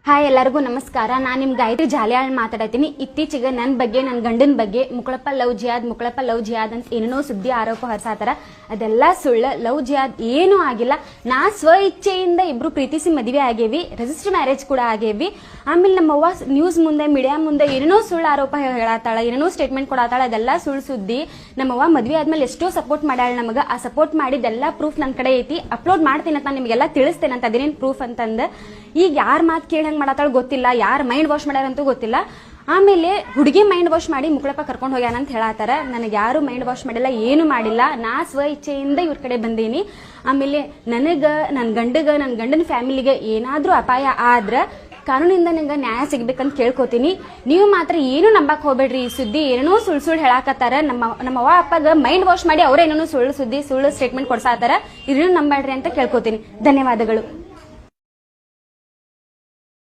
Hi ಎಲ್ಲರಿಗೂ ನಮಸ್ಕಾರ. ನಾನು ನಿಮ್ ಗಾಯತ್ರಿ ಜಾಲಿಯಾಳ್ ಮಾತಾಡತೀನಿ. ಇತ್ತೀಚೆಗೆ ನನ್ನ ಬಗ್ಗೆ, ನನ್ನ ಗಂಡನ ಬಗ್ಗೆ ಮುಕ್ಕಳಪ್ಪ ಲವ್ ಜಿಯಾದ್ ಅಂತ ಏನೇನೋ ಸುದ್ದಿ ಆರೋಪ ಹೊರಸಾತಾರ. ಅದೆಲ್ಲ ಸುಳ್ಳು. ಲವ್ ಜಿಯಾದ್ ಏನೂ ಆಗಿಲ್ಲ. ನಾ ಸ್ವ ಇಚ್ಛೆಯಿಂದ ಇಬ್ರು ಪ್ರೀತಿಸಿ ಮದುವೆ ಆಗೇವಿ, ರಿಜಿಸ್ಟರ್ ಮ್ಯಾರೇಜ್ ಕೂಡ ಆಗೇವಿ. ಆಮೇಲೆ ನಮ್ಮವ್ವ ನ್ಯೂಸ್ ಮುಂದೆ, ಮೀಡಿಯಾ ಮುಂದೆ ಏನೇನೋ ಸುಳ್ಳು ಆರೋಪ ಹೇಳತ್ತಾಳ, ಏನೇನೋ ಸ್ಟೇಟ್ಮೆಂಟ್ ಕೊಡತ್ತಾಳ. ಅದೆಲ್ಲ ಸುಳ್ಳು ಸುದ್ದಿ. ನಮ್ಮವ್ವ ಮದುವೆ ಆದ್ಮೇಲೆ ಎಷ್ಟೋ ಸಪೋರ್ಟ್ ಮಾಡ್ಯಾಳ ನಮಗ. ಆ ಸಪೋರ್ಟ್ ಮಾಡಿದೆಲ್ಲ ಪ್ರೂಫ್ ನನ್ನ ಕಡೆ ಐತಿ. ಅಪ್ಲೋಡ್ ಮಾಡ್ತೀನಿ ಅಂತ ನಿಮಗೆಲ್ಲ ತಿಳಿಸ್ತೇನೆ ಅಂತ. ಅದೇನೇನು ಪ್ರೂಫ್ ಅಂತಂದ ಈಗ ಯಾರ ಮಾತು ಕೇಳಿ ಹಂಗೆ ಮಾಡತ್ತಾಳ ಗೊತ್ತಿಲ್ಲ, ಯಾರು ಮೈಂಡ್ ವಾಶ್ ಮಾಡ್ಯಾರಂತೂ ಗೊತ್ತಿಲ್ಲ. ಆಮೇಲೆ ಹುಡುಗಿ ಮೈಂಡ್ ವಾಶ್ ಮಾಡಿ ಮುಕ್ಕಳಪ್ಪ ಕರ್ಕೊಂಡು ಹೋಗ್ಯಾನ ಅಂತ ಹೇಳತ್ತಾರ. ನನಗೆ ಯಾರು ಮೈಂಡ್ ವಾಶ್ ಮಾಡಿಲ್ಲ, ಏನು ಮಾಡಿಲ್ಲ. ನಾ ಸ್ವ ಇಚ್ಛೆಯಿಂದ ಇವ್ರ ಕಡೆ ಬಂದೀನಿ. ಆಮೇಲೆ ನನ್ನ ಗಂಡನ ಫ್ಯಾಮಿಲಿಗೆ ಏನಾದ್ರೂ ಅಪಾಯ ಆದ್ರ ಕಾನೂನಿಂದ ನಂಗೆ ನ್ಯಾಯ ಸಿಗ್ಬೇಕಂತ ಕೇಳ್ಕೊತೀನಿ. ನೀವು ಮಾತ್ರ ಏನು ನಂಬಕ್ ಹೋಗ್ಬೇಡ್ರಿ. ಈ ಸುದ್ದಿ ಏನೇನೋ ಸುಳ್ಳು ಹೇಳಾಕತ್ತಾರ. ನಮ್ಮವ್ವ ಅಪ್ಪಗ ಮೈಂಡ್ ವಾಶ್ ಮಾಡಿ ಅವ್ರೇನೇನೋ ಸುಳ್ಳು ಸ್ಟೇಟ್ಮೆಂಟ್ ಕೊಡ್ಸಾತಾರ. ಇದನ್ನು ನಂಬೇಡ್ರಿ ಅಂತ ಕೇಳ್ಕೊತೀನಿ. ಧನ್ಯವಾದಗಳು.